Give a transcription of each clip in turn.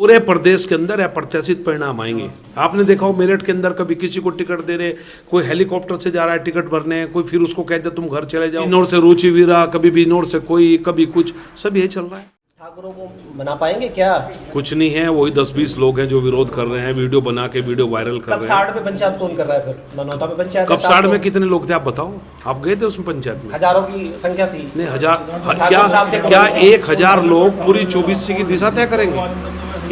पूरे प्रदेश के अंदर अप्रत्याशित परिणाम आएंगे। आपने देखा हो मेरठ के अंदर कभी किसी को टिकट दे रहे, कोई हेलीकॉप्टर से जा रहा है टिकट भरने, कोई फिर उसको कहते तुम घर चले जाओ। बिजनौर से रुचि वीरा, कभी बिजनौर से कोई, कभी कुछ, सब यही चल रहा है। ठाकुरों को बना पाएंगे क्या? कुछ नहीं है, वही 10-20 लोग हैं जो विरोध कर रहे हैं, वीडियो बना के वीडियो वायरल कर कब रहे हैं। साड़ पे पंचायत कौन कर रहा है? फिर ननौता पे पंचायत कब साड़ में कितने लोग थे आप बताओ? आप गए थे उसमें पंचायत में? हजारों की संख्या थी। नहीं हजार क्या 1000 लोग पूरी 24 की दिशा तय करेंगे?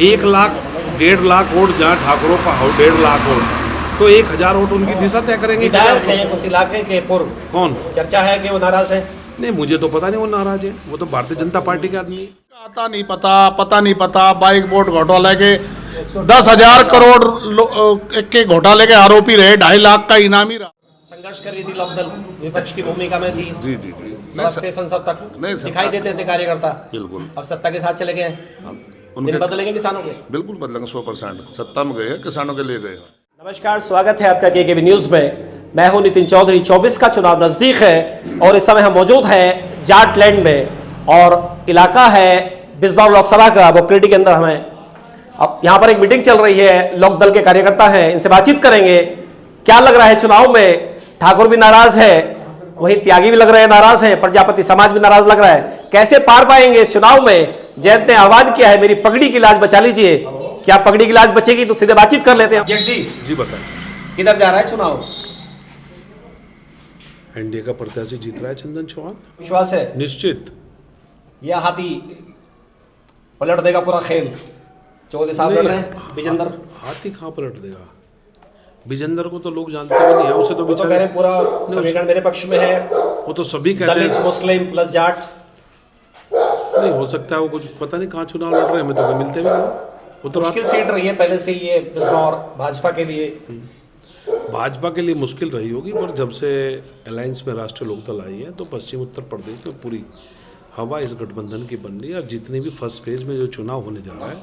1 लाख 1.5 लाख वोट जहाँ ठाकुरों का 1.5 लाख वोट, तो 1000 वोट उनकी दिशा तय करेंगे। विधायक हैं उस इलाके के पूर्व, कौन? चर्चा है कि वो नाराज है। नहीं, मुझे तो पता नहीं वो नाराज है, वो तो भारतीय जनता पार्टी के आदमी है। पता नहीं पता बाइक बोट घोटाले के 10,000 करोड़ के घोटाले के आरोपी रहे, 2.5 लाख का इनामी रहा। संघर्ष कर रही थी लोकदल, विपक्ष की भूमिका में थी। जी सड़क से संसद तक दिखाई देते थे कार्यकर्ता। बिल्कुल। अब सत्ता के साथ चले गए हैं। दिन बदलेंगे किसानों के? बिल्कुल बदलेंगे, 100% सत्ता में गए हैं, किसानों के लिए गए हैं। नमस्कार, स्वागत है आपका केकेबी न्यूज में। मैं हूं नितिन चौधरी। 24 का चुनाव नजदीक है और इस समय हम मौजूद हैं जाटलैंड में और इलाका है बिजनौर लोकसभा का, बोक्रेडी के अंदर। हमें अब यहाँ पर एक मीटिंग चल रही है, लोक दल के कार्यकर्ता हैं, इनसे बातचीत करेंगे। क्या लग रहा है चुनाव में? ठाकुर भी नाराज है, वहीं त्यागी भी लग रहे हैं नाराज है, प्रजापति समाज भी नाराज लग रहा है। कैसे पार पाएंगे इस चुनाव में? जयंत ने आह्वान किया है, मेरी पगड़ी की लाज बचा लीजिए। क्या पगड़ी की लाज बचेगी? तो सीधे बातचीत कर लेते हैं। जी बताएं, किधर जा रहा है चुनाव? एनडीए का प्रत्याशी जीत रहा है, चंदन चौहान। विश्वास है? निश्चित। यह हाथी पलट देगा पूरा खेल? चौधरी साहब लड़ रहे हैं विजेंद्र। हाथी कहाँ पलट देगा? विजेंद्र को तो लोग जानते भी नहीं है, उसे तो कह रहे हैं पूरा समीकरण मेरे पक्ष में है। वो तो सभी कहते दलित हैं। Muslim plus Jat. नहीं हो सकता है, वो कुछ पता नहीं कहाँ चुनाव लड़ रहे हैं, हमें तो मिलते भी नहीं। वो तो मुश्किल सीट रही है पहले से ये बिजनौर भाजपा के लिए। भाजपा के लिए मुश्किल रही होगी, पर जब से अलायंस में राष्ट्रीय लोकदल आई है तो पश्चिम उत्तर प्रदेश में पूरी हवा इस गठबंधन की बन रही है। और जितने भी फर्स्ट फेज में जो चुनाव होने जा रहा है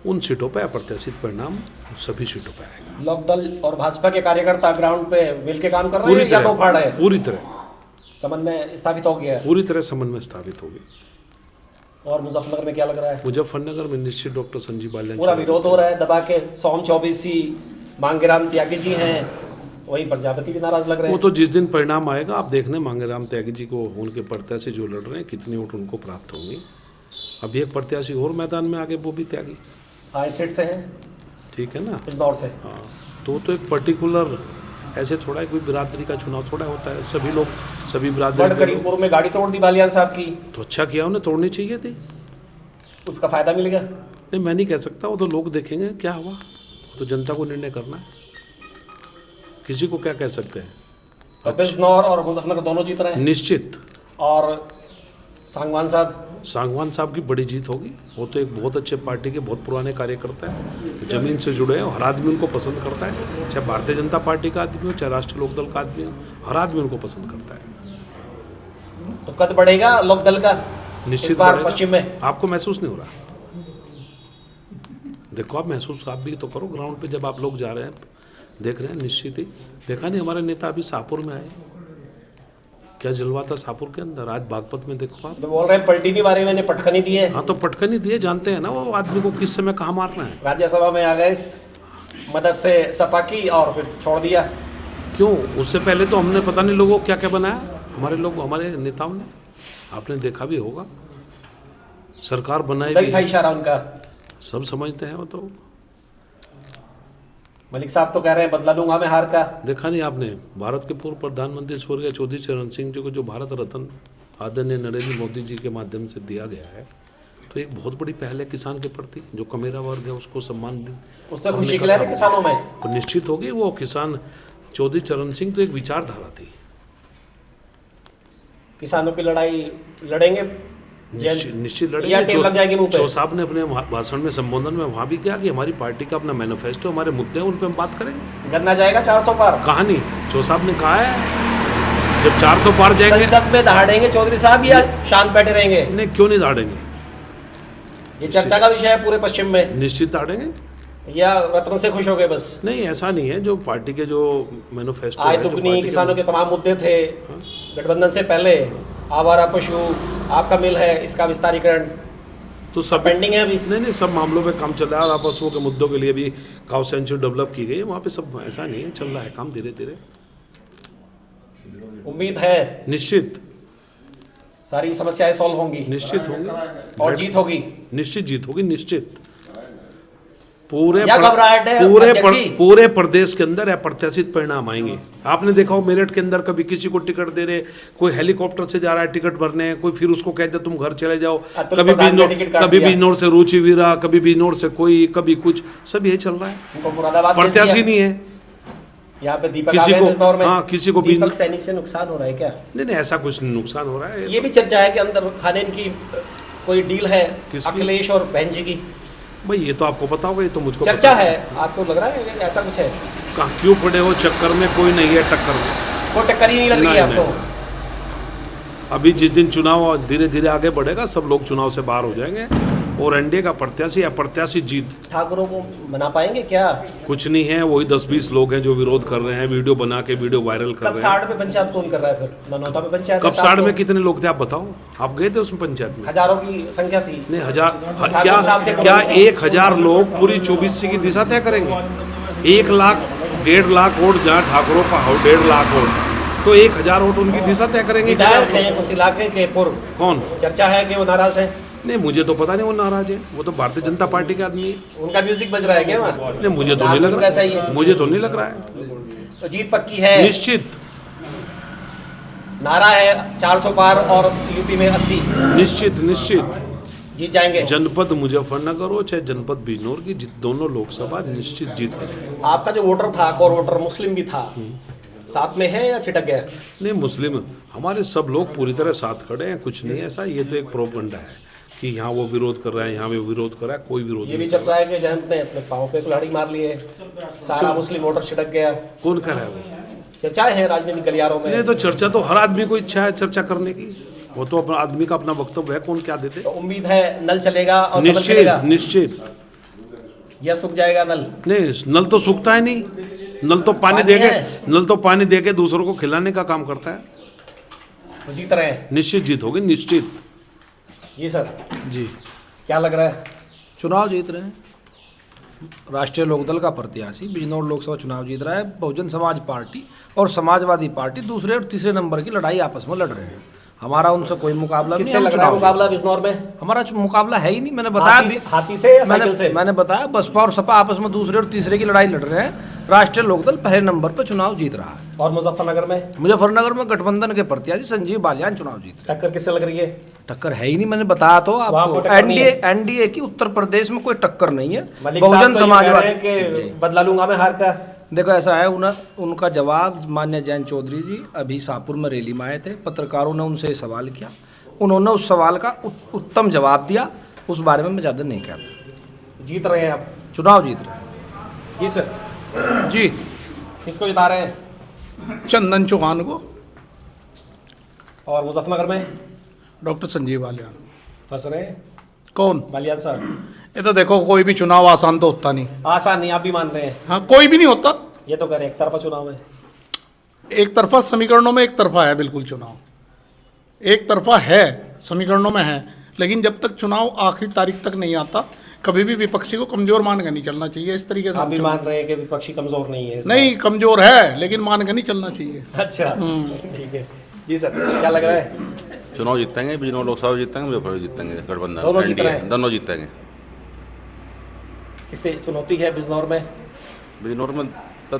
उन सीटों पर अप्रत्याशित परिणाम सभी सीटों पर आएगा। लोकदल और भाजपा के कार्यकर्ता ग्राउंड पे मिल के काम कर रहे हैं या तो उखाड़ रहे हैं? पूरी तरह समन्वय स्थापित हो गया है। पूरी तरह समन्वय स्थापित होगी। और मुजफ्फरनगर में क्या लग रहा है? मुजफ्फरनगर में निश्चित डॉक्टर संजीव बालियान पूरा विरोध हो रहा है दबा के। सोम 24 मांगेराम त्यागी जी हैं, वहीं प्रजापति भी नाराज लग रहे वो हैं। तो जिस दिन परिणाम आएगा आप देखने मांगेराम त्यागी जी को, उनके प्रत्याशी जो लड़ रहे हैं कितनी वोट उनको प्राप्त होंगी। अभी एक प्रत्याशी और मैदान में आगे, वो भी त्यागी हाई सीट से है, ठीक है ना, बिजनौर से। हाँ, तो एक पर्टिकुलर ऐसे थोड़ा कोई बिरादरी का चुनाव थोड़ा होता है, सभी लोग सभी बिरादरी। करीमपुर में गाड़ी तोड़ दी बालियान साहब की, तो अच्छा किया, उन्हें तोड़नी चाहिए थी, उसका फायदा मिलेगा? नहीं मैं नहीं कह सकता, वो तो लोग देखेंगे क्या हुआ, तो जनता को निर्णय करना है, किसी को क्या कह सकते हैं। तो बिजनौर और मुजफ्फरनगर दोनों जीत रहे हैं निश्चित। और सांगवान साहब की बड़ी जीत होगी। वो तो एक बहुत अच्छे पार्टी के बहुत पुराने कार्यकर्ता है, जमीन से जुड़े हैं, हर आदमी उनको पसंद करता है, चाहे भारतीय जनता पार्टी का आदमी हो चाहे राष्ट्रीय लोकदल का आदमी हो, हर आदमी उनको पसंद करता है। तो कद बढ़ेगा लोकदल का निश्चित पश्चिम में? आपको महसूस नहीं हो रहा? देखो आप महसूस आप भी तो करो ग्राउंड पे, जब आप लोग जा रहे हैं देख रहे हैं, निश्चित ही देखा नहीं। हमारे नेता अभी शाहपुर में आए, क्या जलवा था शाहपुर के अंदर। आज बागपत में देखो आप, तो बोल रहे हैं पलटी नहीं मारी, मैंने पटखनी दी है। हाँ तो पटखनी दिए, जानते हैं ना वो आदमी को किस समय कहाँ मारना है। राज्यसभा में आ गए, मदद से सपा की और फिर छोड़ दिया। क्यों? उससे पहले तो हमने पता नहीं लोगों को क्या क्या बनाया, हमारे लोग, हमारे नेताओं ने, आपने देखा भी होगा, सरकार बनाई भी था इशारा उनका, सब समझते हैं वो तो। मलिक साहब तो कह रहे हैं बदला लूंगा मैं हार का। देखा नहीं आपने, भारत के पूर्व प्रधानमंत्री स्वर्गीय चौधरी चरण सिंह जी को जो भारत रत्न आदरणीय नरेंद्र मोदी जी के माध्यम से दिया गया है, तो एक बहुत बड़ी पहल है किसान के प्रति। जो कमेरा वर्ग है उसको सम्मान दी, उससे खुशी की लहर है किसानों में तो निश्चित होगी। वो किसान चौधरी चरण सिंह तो एक विचारधारा थी। किसानों की लड़ाई लड़ेंगे, निश्चित लड़ेंगे। चौ साहब ने अपने भाषण में, संबोधन में वहाँ भी क्या कि हमारी पार्टी का अपना मैनिफेस्टो, हमारे मुद्दे हैं, उन पर हम बात करेंगे। गन्ना जाएगा 400 पार, कहानी चौ साहब ने कहा है। जब 400 पार जाएंगे, संसद में दहाड़ेंगे चौधरी साहब या शांत बैठे रहेंगे? नहीं, क्यों नहीं दहाड़ेंगे, ये चर्चा का विषय है पूरे पश्चिम में। निश्चित दहाड़ेंगे, या रत्न से खुश हो गए बस? नहीं, ऐसा नहीं है। जो पार्टी के जो मैनिफेस्टो आय दुगनी, किसानों के तमाम मुद्दे थे गठबंधन से पहले, आवारा पशु, आपका मिल है, इसका विस्तारीकरण, तो सब पेंडिंग है अभी? नहीं, सब मामलों पे काम चल रहा है और पशुओं के मुद्दों के लिए भी काउ सेंचुरी डेवलप की गई है वहाँ पे। सब ऐसा नहीं है, चल रहा है काम धीरे धीरे। उम्मीद है निश्चित सारी समस्याएं सॉल्व होंगी निश्चित होंगी और जीत होगी। निश्चित जीत होगी, निश्चित। पूरे क्या घबराहट है पूरे अध्यक्ष जी? पूरे प्रदेश के अंदर अप्रत्याशित परिणाम आएंगे। आपने देखा हो मेरठ के अंदर कभी किसी को टिकट दे रहे, कोई हेलीकॉप्टर से जा रहा है टिकट भरने, कोई फिर उसको कहते तुम घर चले जाओ। अतुल कभी प्रधान ने टिकट काट दिया। बिजनौर से रुचि वीरा, कभी बिजनौर से कोई, कभी कुछ, सब यही चल रहा है। उनको मुरादाबाद भेज प्रत्याशी दिया। नहीं है यहाँ पे दीपक किसी आ गए को। बिजनौर में। हाँ, किसी को दीपक भी सैनिक से नुकसान हो रहा है क्या? नहीं, ऐसा कुछ नहीं नुकसान हो रहा है। ये भी चर्चा है कि अंदर खाने की कोई डील है किसकी? अखिलेश और बहन जी की भाई ये तो आपको पता होगा, ये तो मुझको चर्चा पता है। आपको लग रहा है कि ऐसा कुछ है? कहाँ क्यों पड़े हो चक्कर में, कोई नहीं है टक्कर में। कोई टक्कर ही नहीं लग रही है नहीं, आपको? अभी जिस दिन चुनाव धीरे धीरे आगे बढ़ेगा, सब लोग चुनाव से बाहर हो जाएंगे और एनडीए का प्रत्याशी अप्रत्याशी जीत। ठाकुरों को मना पाएंगे क्या? कुछ नहीं है, वही 10-20 लोग हैं जो विरोध कर रहे हैं, वीडियो बना के वीडियो वायरल कर कब रहे हैं। 60 पे पंचायत कौन कर रहा है फिर? ननौता पे पंचायत कब है, 60 में लोग। कितने लोग थे आप बताओ? आप गए थे उसमें पंचायत में? हजारों की संख्या थी। नहीं, ठाकुर क्या साहब थे, क्या कौन थे? 1000 लोग पूरी 24 की दिशा तय करेंगे? 1 लाख 1.5 लाख वोट जहाँ ठाकुरों का हो 1.5 लाख वोट, तो 1000 वोट उनकी दिशा तय करेंगे। विधायक हैं उस इलाके के पूर्व, कौन? चर्चा है कि वो नाराज है। नहीं, मुझे तो पता नहीं वो नाराज है, वो तो भारतीय जनता पार्टी के आदमी है। उनका म्यूजिक बज रहा है क्या वहाँ? नहीं, मुझे तो नहीं लग नाम कैसा ही रहा है? मुझे तो नहीं लग रहा है। तो जीत पक्की है? निश्चित नारा है 400 पार और यूपी में 80 निश्चित निश्चित जीत जाएंगे। जनपद मुजफ्फरनगर हो चाहे जनपद बिजनौर की, दोनों लोकसभा निश्चित जीत करेंगे। आपका जो वोटर था, कोर वोटर मुस्लिम भी था, साथ में है या छिटक गया? नहीं, मुस्लिम हमारे सब लोग पूरी तरह साथ खड़े हैं, कुछ नहीं ऐसा। ये तो एक प्रोपगंडा है कि यहाँ वो विरोध कर रहा है, यहाँ वो विरोध कर रहा है, कोई विरोध ये भी नहीं। चर्चा है कि जयंत ने अपने पाँव पे कुल्हाड़ी मार ली है, सारा मुस्लिम वोटर छिटक गया। कौन कर रहा है वो? चर्चाएं हैं राजनीतिक गलियारों में। नहीं, तो चर्चा तो हर आदमी को इच्छा है चर्चा करने की, वो तो अपना आदमी का अपना वक्तव्य है, कौन क्या देते। तो उम्मीद है नल चलेगा और कमल चलेगा निश्चित निश्चित। या सूख जाएगा नल? नहीं, नल तो सूखता है नहीं, नल तो पानी पानी दे है। के, नल तो पानी दे के दूसरों को खिलाने का काम करता है। तो जीत रहे हैं? निश्चित जीत होगी, निश्चित। जी सर, जी क्या लग रहा है? चुनाव जीत रहे हैं। राष्ट्रीय लोकदल का प्रत्याशी बिजनौर लोकसभा चुनाव जीत रहा है। बहुजन समाज पार्टी और समाजवादी पार्टी दूसरे और तीसरे नंबर की लड़ाई आपस में लड़ रहे हैं। हमारा उनसे कोई मुकाबला नहीं। किससे हम लग रहा है चुनाव मुकाबला बिजनौर में? हमारा मुकाबला है ही नहीं। मैंने बताया भी, हाथी से या साइकिल से? मैंने बताया बसपा और सपा आपस में दूसरे और तीसरे की लड़ाई लड़ रहे हैं। राष्ट्रीय लोकदल पहले नंबर पर चुनाव जीत रहा है। और मुजफ्फरनगर में? मुजफ्फरनगर में गठबंधन के प्रत्याशी संजीव बालियान चुनाव जीत रहे हैं। टक्कर किससे लग रही है? टक्कर है ही नहीं, मैंने बताया तो वहाँ आपको। कोई टक्कर नहीं है। एनडीए की उत्तर प्रदेश में कोई टक्कर नहीं है। मलिक साहब बहुजन तो ये कह रहे समाजवादी हैं कि बदला लूंगा मैं हार का। देखो ऐसा है, उनका जवाब माननीय जयंत चौधरी जी अभी शाहपुर में रैली में आए थे, पत्रकारों ने उनसे सवाल किया, उन्होंने उस सवाल का उत्तम जवाब दिया। उस बारे में मैं ज़्यादा नहीं कहता। जीत रहे हैं आप? चुनाव जीत रहे हैं। जी सर, जी किसको जिता रहे हैं? चंदन चौहान को, और मुजफ्फरनगर में डॉक्टर संजीव बालियान। फंस रहे हैं कौन? बालियान साहब? ये तो देखो, कोई भी चुनाव आसान तो होता नहीं। आसान नहीं, आप भी मान रहे हैं? हाँ, कोई भी नहीं होता। ये तो कह रहे हैं एक तरफा चुनाव है। एक तरफा समीकरणों में एक तरफा है, बिल्कुल चुनाव एक तरफा है, समीकरणों में है। लेकिन जब तक चुनाव आखिरी तारीख तक नहीं आता, कभी भी विपक्षी को कमजोर मान के नहीं चलना चाहिए। इस तरीके से आप भी मान रहे हैं कि विपक्षी कमजोर नहीं है? नहीं, कमजोर है, लेकिन मान के नहीं चलना चाहिए। अच्छा, ठीक है। जी सर, क्या लग रहा है? चुनाव जीतेंगे, बिजनौर लोकसभा जीतेंगे, मुजफ्फरनगर जीतेंगे, गठबंधन दोनों जीत रहे NDA, हैं? दोनों जीतेंगे। किससे चुनौती है बिजनौर में? बिजनौर में तो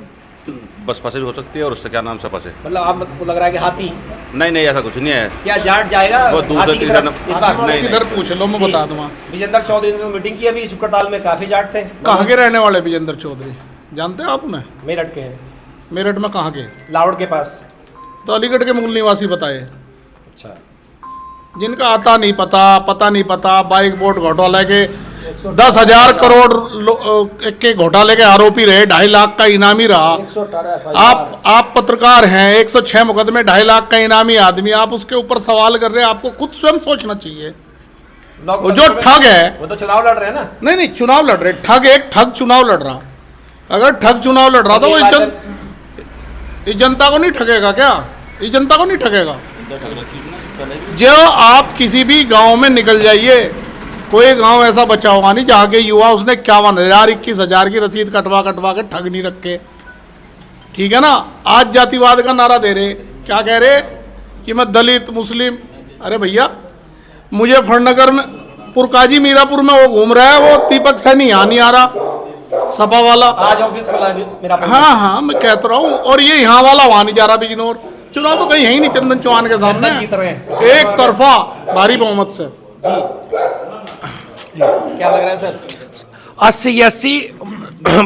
बसपा से भी हो सकती है और उससे क्या नाम सपा से। मतलब आपको लग रहा है कि हाथी? नहीं ऐसा कुछ नहीं है। क्या जाट जाएगा वो दूसरा हाथी की तीसरा तरफ इस बार? नहीं, इधर पूछ लो, मैं बता दूंगा। विजेंद्र चौधरी ने तो मीटिंग की अभी सुकरताल में, काफी जाट थे। कहाँ के रहने वाले विजेंद्र चौधरी, जानते हैं आप उन्हें? मेरठ के हैं। मेरठ में कहाँ के? लाहौर के पास। तो अलीगढ़ के मूल निवासी बताए, अच्छा, जिनका आता नहीं पता नहीं पता, बाइक बोर्ड घोटाले के 10,000 करोड़ के घोटाले के आरोपी रहे, 2.5 लाख का इनामी रहा। 118 आप पत्रकार हैं, 106 मुकदमे, 2.5 लाख का इनामी आदमी, आप उसके ऊपर सवाल कर रहे हैं। आपको खुद स्वयं सोचना चाहिए। वो जो ठग है, वो तो चुनाव लड़ रहे हैं ना? नहीं चुनाव लड़ रहे, ठग एक ठग चुनाव लड़ रहा। अगर ठग चुनाव लड़ रहा तो वो इस जनता को नहीं ठगेगा क्या? इस जनता को नहीं ठगेगा। जो आप किसी भी गांव में निकल जाइए, कोई गांव ऐसा बचा होगा नहीं जहाँ के युवा उसने 51,000 की रसीद कटवा के ठग नहीं रखे। ठीक है ना। आज जातिवाद का नारा दे रहे, क्या कह रहे कि मैं दलित मुस्लिम। अरे भैया, मुजफ्फरनगर में पुरकाजी मीरापुर में वो घूम रहा है, वो दीपक सैनी यहाँ नहीं आ रहा, सपा वाला। आज ऑफिस खुला है मेरा। हाँ, मैं कहता रहा हूँ। और ये यहाँ वाला वहाँ नहीं जा रहा बिजनौर। चुनाव तो कहीं है ही नहीं चंदन चौहान के सामने, जीत रहे हैं एक तरफा भारी बहुमत से। क्या लग रहा है सर? 80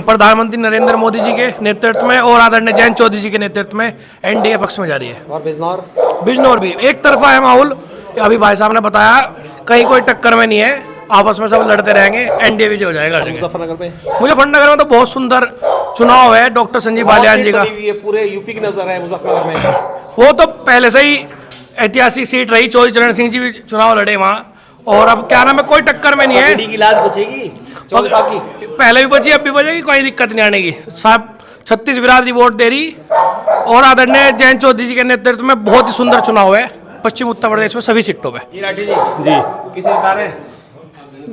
प्रधानमंत्री नरेंद्र मोदी जी के नेतृत्व में और आदरणीय जयंत चौधरी जी के नेतृत्व में एनडीए पक्ष में जा रही है। और बिजनौर भी एक तरफा है माहौल। अभी भाई साहब ने बताया, कहीं कोई टक्कर में नहीं है, आपस में सब लड़ते रहेंगे, एनडीए विजय हो जाएगा। मुजफ्फरनगर पे मुजफ्फरनगर में तो बहुत सुंदर चुनाव है डॉक्टर संजीव बालियान जी का। पूरे यूपी की नजर है मुजफ्फरनगर में। वो तो पहले से ही ऐतिहासिक सीट रही, चौधरी चरण सिंह जी भी चुनाव लड़े वहाँ। और अब क्या नाम है, कोई टक्कर में नहीं है। की लाज बचेगी चौधरी साहब की? पहले भी बची, अब भी बचेगी, कोई दिक्कत नहीं आने की। साहब 36 बिरादरी वोट दे रही। और आदरणीय जयंत चौधरी जी के नेतृत्व में बहुत ही सुंदर चुनाव है पश्चिम उत्तर प्रदेश में सभी सीटों पे। जी राठी जी, जी किसे जिता रहे हैं?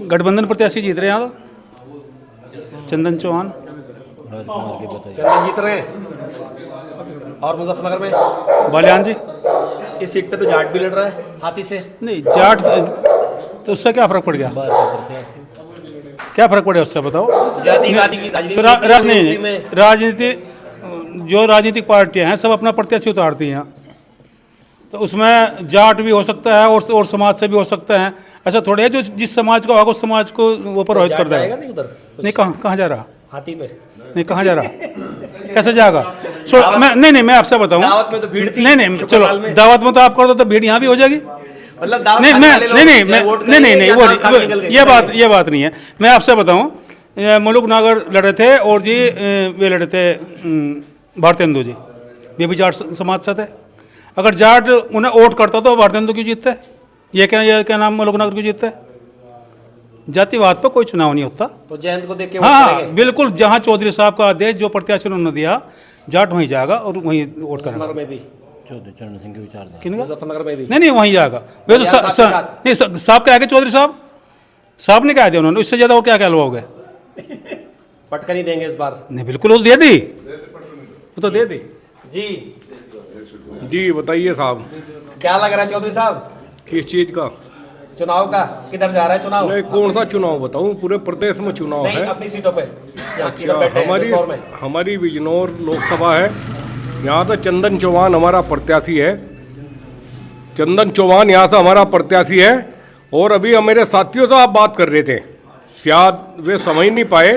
गठबंधन प्रत्याशी जीत रहे हैं यहाँ तो। चंदन चौहान चंदन जीत रहे हैं। और मुजफ्फरनगर में बालियान जी। इस सीट पे तो जाट भी लड़ रहा है हाथी से। नहीं, जाट तो उससे क्या फर्क पड़ गया? क्या फर्क पड़ेगा उससे, बताओ। जातिवादी की तो राजनीति, जो राजनीतिक पार्टियां हैं सब अपना प्रत्याशी उतारती हैं, तो उसमें जाट भी हो सकता है और समाज से भी हो सकता है। ऐसा थोड़ा है जो जिस समाज का होगा उस समाज को वो प्रभावित कर देगा। नहीं उधर नहीं, कहाँ जा रहा? हाथी पे नहीं, कहाँ जा रहा? कैसे जाएगा? मैं आपसे बताऊं, दावत में तो भीड़ थी। नहीं, चलो दावत में तो आप कर दो तो भीड़ यहाँ भी हो जाएगी। मतलब नहीं, वो ये बात नहीं है। मैं आपसे बताऊं, मुलुक नागर लड़े थे और जी वे लड़े थे भारतेंदु जी, वे भी जाट समाज से थे। अगर जाट उन्हें वोट करता तो भारतेंदु क्यों जीतते? ये क्या नाम, मुलुक नागर क्यों जीतते? जातिवाद पर कोई चुनाव नहीं होता। तो जयंत को देख के हाँ, बिल्कुल। जहाँ चौधरी साहब का आदेश, जो प्रत्याशी उन्होंने दिया, जाट वहीं जाएगा और वहीं वोट करेगा। में भी मुजफ्फरनगर में भी नहीं, वहीं जाएगा। वे तो नहीं, साहब क्या है चौधरी साहब ने कहा दिया उन्होंने, इससे ज्यादा वो क्या कहलवाओगे? पटकन ही देंगे इस बार। नहीं, बिल्कुल वो दे दी, वो तो दे दी। जी बताइए साहब, क्या लग रहा है चौधरी साहब, किस चीज़ का चुनाव का? किधर जा रहा है चुनाव? नहीं, कौन सा चुनाव बताऊं? पूरे प्रदेश में चुनाव नहीं, है। अपनी सीटों पे। अच्छा, हमारी बिजनौर लोकसभा है, यहाँ तो चंदन चौहान हमारा प्रत्याशी है। चंदन चौहान यहाँ से हमारा प्रत्याशी है। और अभी मेरे साथियों से आप बात कर रहे थे, शायद वे समझ नहीं पाए,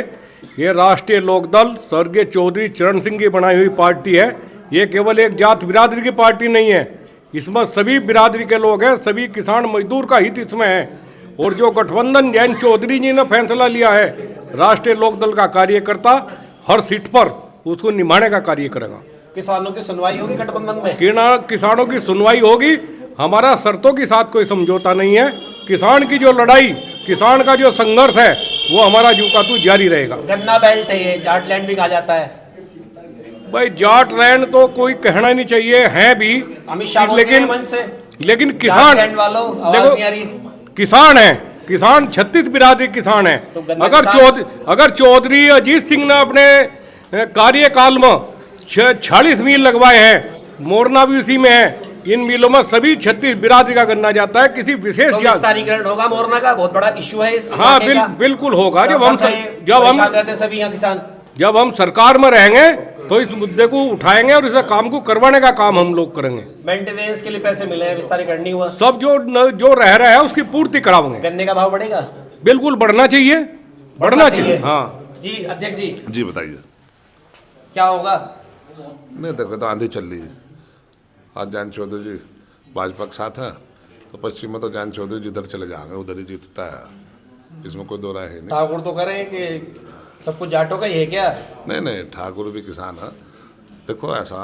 ये राष्ट्रीय लोकदल स्वर्गीय चौधरी चरण सिंह की बनाई हुई पार्टी है। ये केवल एक जात बिरादरी की पार्टी नहीं है, इसमें सभी बिरादरी के लोग हैं, सभी किसान मजदूर का हित इसमें है। और जो गठबंधन जयंत चौधरी जी ने फैसला लिया है, राष्ट्रीय लोकदल का कार्यकर्ता हर सीट पर उसको निभाने का कार्य करेगा। किसानों की सुनवाई होगी गठबंधन में? किसानों की सुनवाई होगी। हमारा शर्तों के साथ कोई समझौता नहीं है। किसान की जो लड़ाई, किसान का जो संघर्ष है, वो हमारा जूकातू जारी रहेगा। गन्ना बेल्ट है ये, जाट लैंड भी कहा जाता है भाई। जाट लैंड तो कोई कहना नहीं चाहिए, है भी, अमित शाह लेकिन किसान देखो, किसान है, किसान 36 बिरादरी किसान है। तो अगर चौधरी अजीत सिंह ने अपने कार्यकाल में 46 मिल लगवाए हैं, मोरना भी उसी में है। इन मिलों में सभी 36 बिरादरी का गन्ना जाता है। किसी विशेष विस्तारीकरण होगा मोरना का, बहुत बड़ा इशू है इस। हाँ, बिल्कुल होगा। सभी यहाँ किसान जब हम सरकार में रहेंगे तो इस मुद्दे को उठाएंगे और इस काम को करवाने का काम हम लोग करेंगे। मेंटेनेंस के लिए पैसे मिले हैं, विस्तारीकरण नहीं हुआ। सब जो रह रहा है उसकी पूर्ति कराएंगे। गन्ने का भाव बढ़ेगा? बिल्कुल बढ़ना चाहिए, बढ़ना चाहिए। हाँ जी, अध्यक्ष जी। जी बताइए, क्या होगा? नहीं देखो, तो आंधी चल रही है। आज जयंत चौधरी जी भाजपा के साथ है, तो पश्चिम में तो जयंत चौधरी जिधर चले जाएंगे उधर ही जीतता है, इसमें कोई दो राय है नहीं। ठाकुर तो करें कि सब कुछ जाटों का ही है क्या? नहीं, ठाकुर भी किसान है। देखो, ऐसा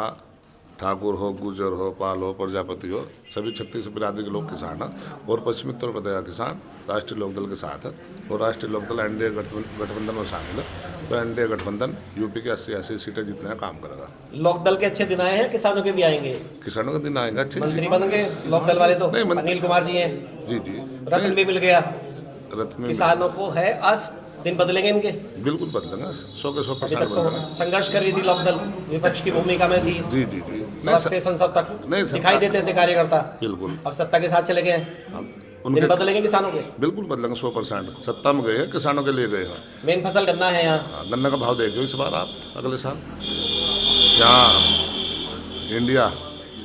ठाकुर हो, गुर्जर हो, पाल हो, प्रजापति हो, सभी 36 बिरादरी के लोग किसान हैं। और पश्चिमी उत्तर प्रदेश का किसान राष्ट्रीय लोकदल के साथ है। और राष्ट्रीय लोकदल एनडीए गठबंधन में शामिल है, तो एनडीए गठबंधन यूपी की 80 सीटें जीतने का काम करेगा। लोकदल के अच्छे दिन आए हैं, किसानों के भी आएंगे। किसानों के दिन आएंगे अच्छे। मंत्री बन गए लोकदल वाले तो। नहीं, अनिल कुमार जी हैं। जी रत्न भी मिल गया। रथ में किसानों को है आस, दिन बदलेंगे इनके? बिल्कुल बदलेंगे, 100 के 100% अभी तक बदलेंगे। तो संघर्ष कर रही थी लोकदल, विपक्ष की भूमिका में थी, जी जी जी, सड़क से संसद तक नहीं, सब- दिखाई देते थे कार्यकर्ता, बिल्कुल अब सत्ता के साथ चले गए हैं, दिन उनके बदलेंगे किसानों के? बिल्कुल बदलेंगे 100%। सत्ता में गए हैं, किसानों के लिए गए हैं। मेन फसल गन्ना है यहाँ, गन्ना का भाव देखिए इस बार आप, अगले साल यहाँ इंडिया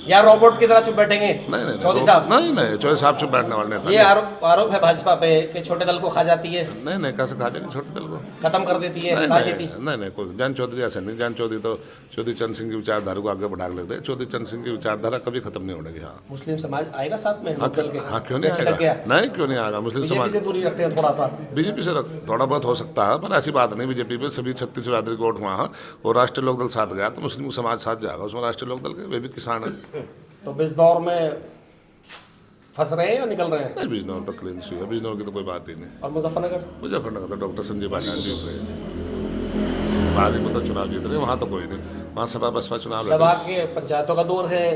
या रोबोट की तरह चुप बैठेंगे नहीं चौधरी साहब? नहीं चौधरी साहब से बैठने वाले नेता ये नहीं। आरोप है भाजपा पे कि छोटे दल को खा जाती है, नहीं कैसे खा जाएंगे छोटे दल को? खत्म कर देती है, नहीं राजनीति। नहीं कोई जैन चौधरी ऐसे नहीं, जैन चौधरी तो चौधरी चंद सिंह की विचारधारा को आगे बढ़ा लेते हैं। चौधरी चंद सिंह की विचारधारा कभी खत्म नहीं होने की। हाँ मुस्लिम समाज आएगा साथ में लोकदल के? हाँ क्यों नहीं छिटक आएगा? गया, नहीं क्यों नहीं आएगा? मुस्लिम बीजेपी समाज से दूरी रखते हैं थोड़ा सा। बीजेपी से थोड़ा बहुत हो सकता है, पर ऐसी बात नहीं। बीजेपी पे सभी 36 बिरादरी को वोट हुआ है और राष्ट्रीय लोकदल साथ गया तो मुस्लिम समाज साथ जाएगा उसमें। राष्ट्रीय लोकदल के वे भी किसान है। तो बिजनौर में फंस रहे हैं या निकल रहे हैं? नहीं, बिजनौर तो क्लीन हुई है, बिजनौर की तो कोई बात ही नहीं। और मुजफ्फरनगर? मुजफ्फरनगर तो डॉक्टर संजय बालियान जीत रहे हैं, बागी में तो चुनाव जीत रहे हैं, वहाँ तो कोई नहीं। वहाँ सपा बसपा चुनाव लड़ दबाव के पंचायतों का दौर है,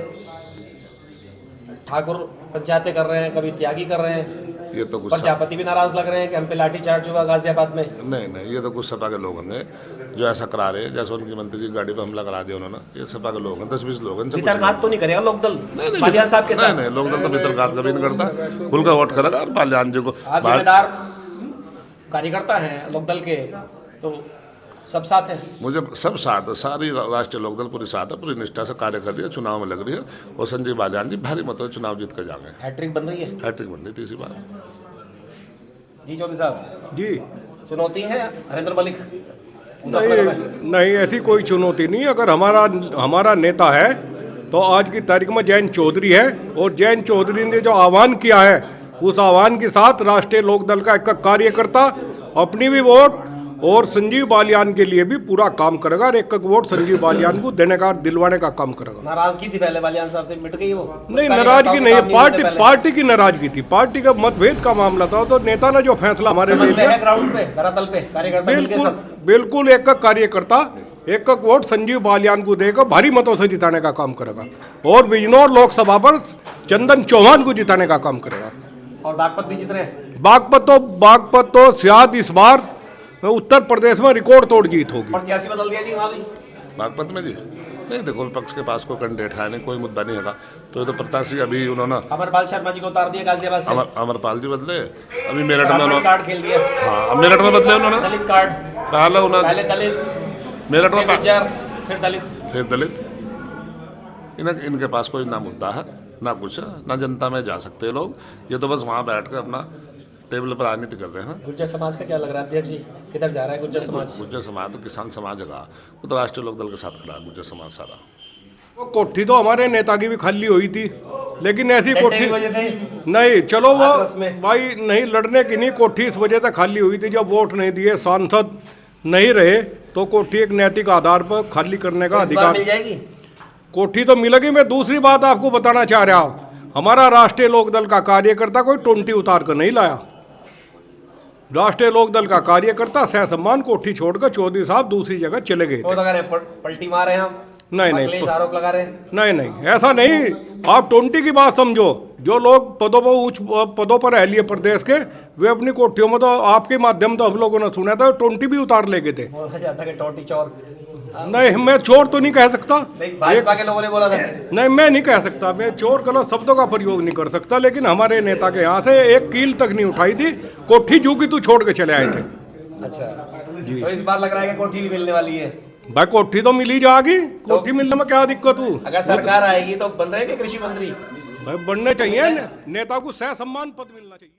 ठाकुर पंचायतें कर रहे हैं, कभी त्यागी कर रहे हैं, ये तो कुछ प्रजापति भी नाराज लग रहे हैं कि हम पे लाठीचार्ज हुआ गाजियाबाद में। नहीं ये तो कुछ सपा के लोग होंगे जो ऐसा करा रहे हैं। जैसे उनकी मंत्री जी गाड़ी पर हमला करा दिया उन्होंने, ये सपा के लोग हैं, 10-20 लोग हैं। इनसे कुछ भीतरघात तो नहीं करेगा लोकदल नहीं, बालियान साहब के साथ? नहीं लोकदल तो भीतरघात कभी नहीं करता, खुल का वोट करेगा। और बालियान जी को आप जिम्मेदार कार्यकर्ता हैं लोकदल के, तो सब साथ हैं? मुझे सब साथ, सारी राष्ट्रीय लोकदल पूरी साथ है, पूरी निष्ठा से कार्य कर रही है, चुनाव में लग रही है। और संजय बालियान जी भारी मतों से चुनाव जीत कर जाएंगे। हैट्रिक बन रही है? हैट्रिक बन रही थी इसी बार। जी चौधरी साहब, जी चुनौती है हरेंद्र मलिक? नहीं ऐसी कोई चुनौती नहीं। अगर हमारा नेता है तो आज की तारीख में जयंत चौधरी है, और जयंत चौधरी ने जो आह्वान किया है उस आह्वान के साथ राष्ट्रीय लोकदल का एक कार्यकर्ता अपनी भी वोट और संजीव बालियान के लिए भी पूरा काम करेगा, और एक वोट संजीव बालियान को देने का, दिलवाने का काम करेगा। नाराजगी थी पहले बालियान साहब से, मिट गई वो? नहीं नाराजगी नहीं है, पार्टी की नाराजगी थी, पार्टी का मतभेद का मामला था। तो नेता ने जो फैसला हमारे लिए लिया, ग्राउंड पे धरातल पे कार्यकर्ता मिलके सब बिल्कुल एक कार्यकर्ता एक वोट संजीव बालियान को देकर भारी मतों से जिताने का काम करेगा, और बिजनौर लोकसभा पर चंदन चौहान को जिताने का काम करेगा। और बागपत भी जीत रहे हैं? बागपत तो शायद इस बार उत्तर प्रदेश में रिकॉर्ड तोड़ जीत होगी। प्रत्याशी बदल दिया जी वहाँ भी? बागपत में जी नहीं, देखो विपक्ष के पास कोई कैंडिडेट है नहीं, कोई मुद्दा नहीं है। तो ये तो प्रत्याशी अभी उन्होंने अमरपाल शर्मा जी को उतार दिया गाजियाबाद से, अमरपाल जी बदले, अभी मेरठ में ब्राह्मण कार्ड खेल दिया, हाँ मेरठ में बदले उन्होंने। दलित कार्ड, पहले दलित, मेरठ में गुज्जर, फिर दलित। इनके पास कोई ना मुद्दा है ना कुछ है, ना जनता में जा सकते लोग। ये तो बस वहाँ बैठ कर अपना टेबल पर राजनीति कर रहे हैं। गुज्जर समाज का क्या लग रहा है अध्यक्ष जी, किधर जा रहा है गुज्जर समाज? गुज्जर समाज तो किसान समाज है, वो तो राष्ट्रीय लोकदल के साथ खड़ा है गुज्जर समाज सारा। वो कोठी तो हमारे नेता की भी खाली हुई थी, लेकिन ऐसी लड़ने कोठी की वजह से? नहीं, चलो वो हाथरस में? भाई नहीं लड़ने की नहीं, कोठी इस वजह से खाली हुई थी जब वोट नहीं दिए, सांसद नहीं रहे, तो कोठी एक नैतिक आधार पर खाली करने का इस बार अधिकार, मिल जाएगी कोठी तो मिलेगी। मैं दूसरी बात आपको बताना चाह रहा हूँ, हमारा राष्ट्रीय लोकदल का कार्यकर्ता कोई टोंटी उतार कर नहीं लाया। राष्ट्रीय लोकदल का कार्यकर्ता सह सम्मान कोठी छोड़कर चौधरी साहब दूसरी जगह चले गए वो लगा रहे पलटी मारे हैं हम, नहीं अखिलेश आरोप लगा रहे हैं। नहीं ऐसा नहीं, आप टोंटी की बात समझो। जो लोग पदों पर उच्च पदों पर रह लिए प्रदेश के, वे अपनी कोठियों में तो आपके माध्यम से हम लोगों ने सुना था टोंटी भी उतार ले गए थे। बोला जाता है कि टोटी चोर। नहीं मैं चोर तो नहीं कह सकता, नहीं भाजपा के लोगों ने बोला था। नहीं मैं नहीं कह सकता, मैं चोर गलत शब्दों का प्रयोग नहीं कर सकता, लेकिन हमारे नेता के यहाँ से एक कील तक नहीं उठाई थी, कोठी जू की तू छोड़ के चले आए थे। अच्छा, तो इस बार लग रहा है कि कोठी भी मिलने वाली है? भाई कोठी तो मिल ही जाएगी, कोठी मिलने में क्या दिक्कत हुई? अगर सरकार आएगी तो बन रहे कृषि मंत्री? भाई बनने चाहिए, नेता को सह सम्मान पद मिलना चाहिए।